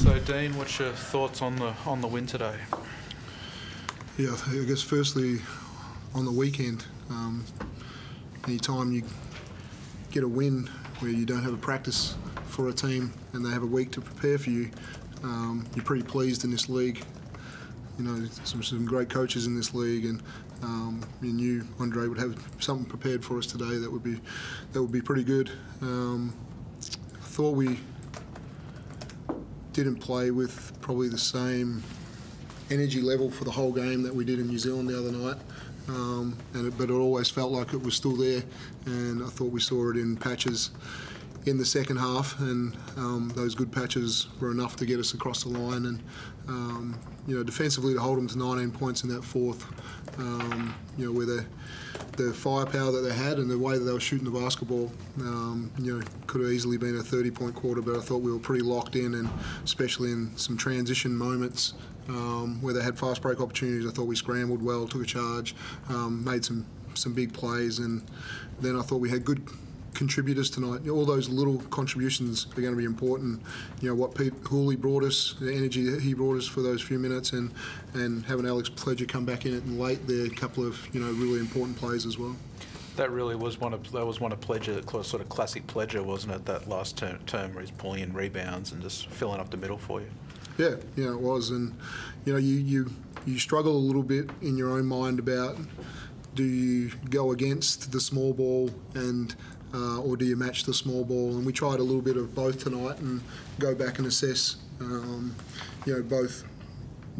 So, Dean, what's your thoughts on the win today? Yeah, I guess firstly, on the weekend, any time you get a win where you don't have a practice for a team and they have a week to prepare for you, you're pretty pleased in this league. You know, some great coaches in this league, and you knew Andre would have something prepared for us today that would be pretty good. I thought we didn't play with probably the same energy level for the whole game that we did in New Zealand the other night, but it always felt like it was still there, and I thought we saw it in patches in the second half, and those good patches were enough to get us across the line, and you know, defensively to hold them to 19 points in that fourth, you know, where the firepower that they had and the way that they were shooting the basketball, you know, could have easily been a 30-point quarter, but I thought we were pretty locked in, and especially in some transition moments where they had fast break opportunities, I thought we scrambled well, took a charge, made some big plays, and then I thought we had good contributors tonight. All those little contributions are going to be important. You know, what Pete Hooley brought us, the energy that he brought us for those few minutes, and having Alex Pledger come back in it and late there, a couple of, you know, really important plays as well. That really was one of Pledger, sort of classic Pledger, wasn't it? That last term where he's pulling in rebounds and just filling up the middle for you. Yeah, it was, and you know, you struggle a little bit in your own mind about, do you go against the small ball and or do you match the small ball? And we tried a little bit of both tonight and go back and assess, you know, both.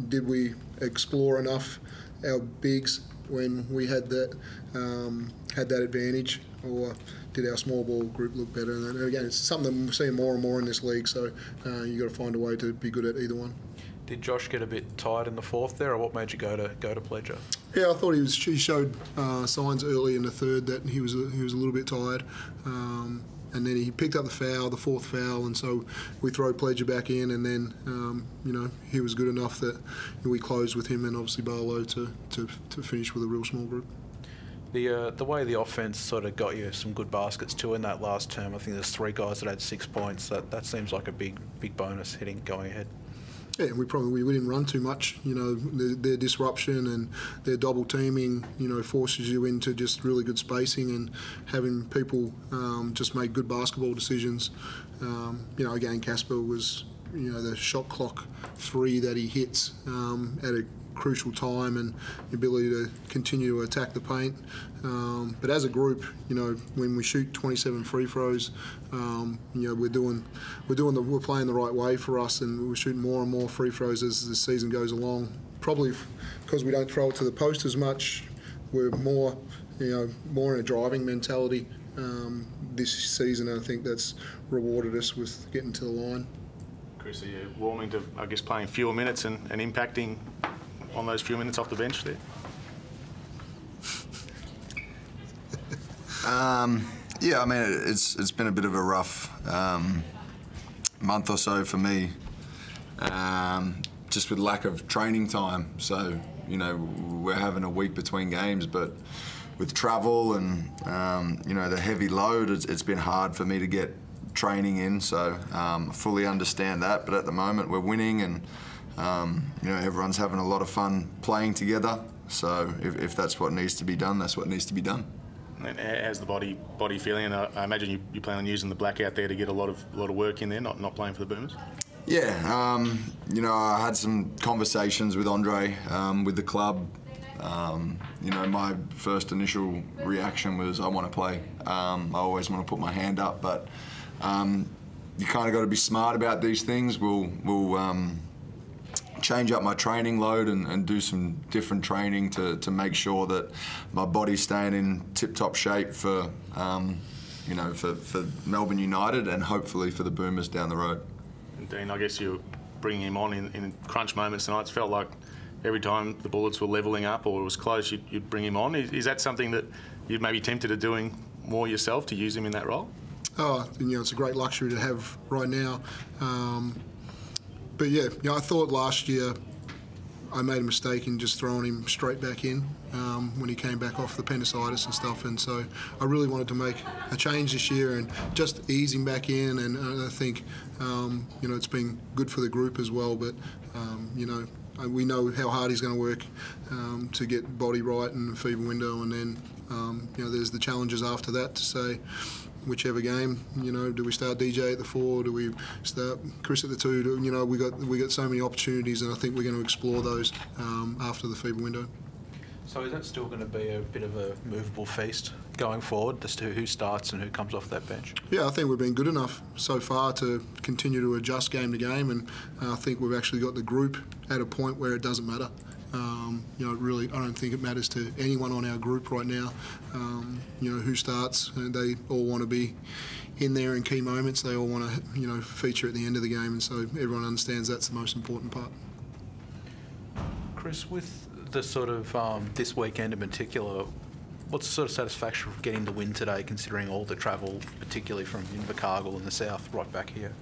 Did we explore enough our bigs when we had that advantage, or did our small ball group look better? And again, it's something that we're seeing more and more in this league, so you've got to find a way to be good at either one. Did Josh get a bit tired in the fourth there, or what made you go to Pledger? Yeah, I thought he showed signs early in the third that he was a little bit tired, and then he picked up the fourth foul, and so we throw Pledger back in, and then you know, he was good enough that we closed with him and obviously Barlow to finish with a real small group. The way the offense sort of got you some good baskets too in that last term. I think there's 3 guys that had 6 points. That seems like a big bonus going ahead. Yeah, we didn't run too much. You know, their disruption and their double teaming, you know, forces you into just really good spacing and having people just make good basketball decisions. You know, again, Casper was, you know, the shot clock 3 that he hits at a crucial time, and the ability to continue to attack the paint. But as a group, you know, when we shoot 27 free throws, you know, we're playing the right way for us, and we're shooting more and more free throws as the season goes along. Probably because we don't throw it to the post as much, we're more, you know, more in a driving mentality this season. I think that's rewarded us with getting to the line. Chris, are you warming to, I guess, playing fewer minutes and impacting on those few minutes off the bench there? Yeah, I mean, it's been a bit of a rough month or so for me, just with lack of training time. So, you know, we're having a week between games, but with travel and, you know, the heavy load, it's been hard for me to get training in. So I fully understand that, but at the moment we're winning, and you know, everyone's having a lot of fun playing together. So if that's what needs to be done, that's what needs to be done. And how's the body feeling? And I imagine you plan on using the blackout there to get a lot of work in there, not playing for the Boomers. Yeah, you know, I had some conversations with Andre, with the club. You know, my first initial reaction was I want to play. I always want to put my hand up, but you kind of got to be smart about these things. We'll change up my training load and do some different training to make sure that my body's staying in tip-top shape for, you know, for Melbourne United and hopefully for the Boomers down the road. And Dean, I guess you're bringing him on in crunch moments tonight. It's felt like every time the Bullets were levelling up or it was close, you'd bring him on. Is that something that you'd maybe tempted to doing more yourself, to use him in that role? Oh, you know, it's a great luxury to have right now. But yeah, you know, I thought last year I made a mistake in just throwing him straight back in when he came back off the appendicitis and stuff, and so I really wanted to make a change this year and just ease him back in, and I think it's been good for the group as well, but we know how hard he's going to work to get body right in the fever window, and then there's the challenges after that to say whichever game, do we start DJ at the 4, do we start Chris at the 2? We got so many opportunities, and I think we're going to explore those after the fever window. So is that still going to be a bit of a movable feast going forward as to who starts and who comes off that bench? Yeah, I think we've been good enough so far to continue to adjust game to game, and I think we've actually got the group at a point where it doesn't matter. Really, I don't think it matters to anyone on our group right now. Who starts, and they all want to be in there in key moments. They all want to, feature at the end of the game, and so everyone understands that's the most important part. Chris, with the sort of this weekend in particular, what's the sort of satisfaction of getting the win today, considering all the travel, particularly from Invercargill in the south, right back here?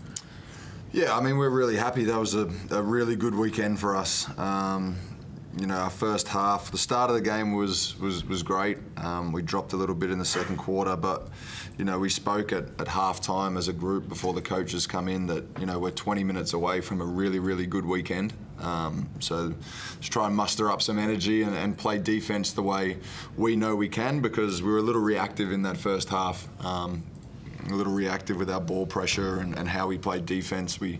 Yeah, I mean, we're really happy. That was a really good weekend for us. Our first half, the start of the game was great. We dropped a little bit in the second quarter, but we spoke at half time as a group before the coaches come in that we're 20 minutes away from a really, really good weekend. So just try and muster up some energy and play defence the way we know we can, because we were a little reactive in that first half. A little reactive with our ball pressure and how we played defence. We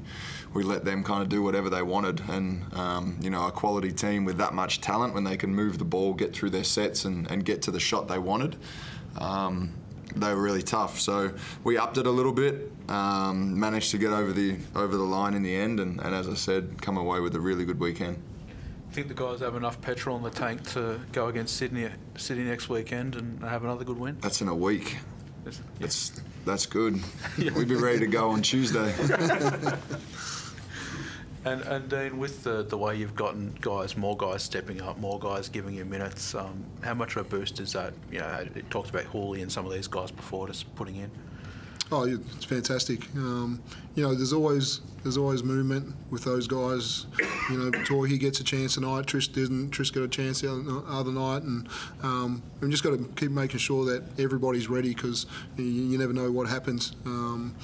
let them kind of do whatever they wanted, and a quality team with that much talent, when they can move the ball, get through their sets and get to the shot they wanted, they were really tough. So we upped it a little bit, managed to get over the line in the end, and as I said, come away with a really good weekend. I think the guys have enough petrol in the tank to go against Sydney next weekend and have another good win? That's in a week. Yeah. That's good. We'd be ready to go on Tuesday. And Dean, with the way you've gotten more guys stepping up, more guys giving you minutes, how much of a boost is that? It talked about Hooley and some of these guys before, just putting in. Oh, it's fantastic. There's always movement with those guys. Tor, he gets a chance tonight. Trish didn't. Trish got a chance the other night, and we've just got to keep making sure that everybody's ready, because you never know what happens, down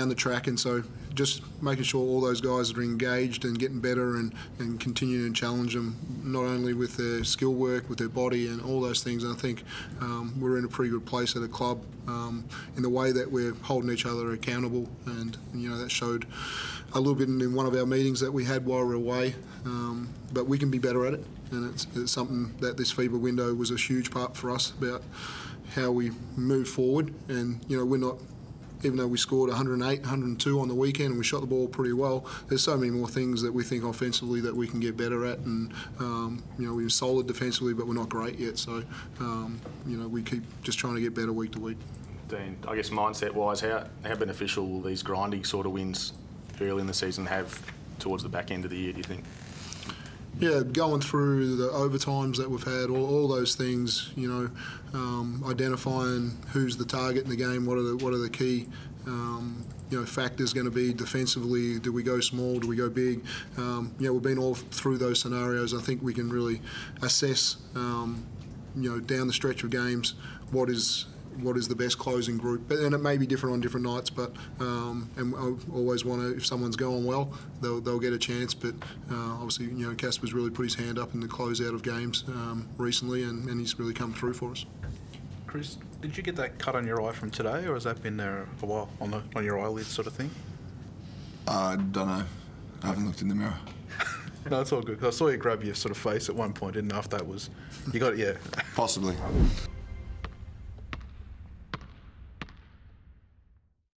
the track, and so just making sure all those guys are engaged and getting better and continuing to challenge them, not only with their skill work, with their body and all those things. And I think we're in a pretty good place at a club in the way that we're holding each other accountable, and that showed a little bit in one of our meetings that we had while we were away, but we can be better at it, and it's something that this FIBA window was a huge part for us about how we move forward. And we're not, even though we scored 108, 102 on the weekend and we shot the ball pretty well, there's so many more things that we think offensively that we can get better at, and we're solid defensively, but we're not great yet, so we keep just trying to get better week to week. Dean, I guess mindset-wise, how beneficial will these grinding sort of wins early in the season have towards the back end of the year, do you think? Yeah, going through the overtimes that we've had, all those things, identifying who's the target in the game, what are the key factors going to be defensively. Do we go small? Do we go big? We've been all through those scenarios. I think we can really assess, down the stretch of games, what is the best closing group. And it may be different on different nights, but and I always want to, if someone's going well, they'll get a chance. But obviously, Casper's really put his hand up in the closeout of games recently, and he's really come through for us. Chris, did you get that cut on your eye from today, or has that been there a while on your eyelid sort of thing? I don't know. I haven't looked in the mirror. No, it's all good. 'Cause I saw you grab your sort of face at one point. Didn't know if that was you got it. Yeah, possibly.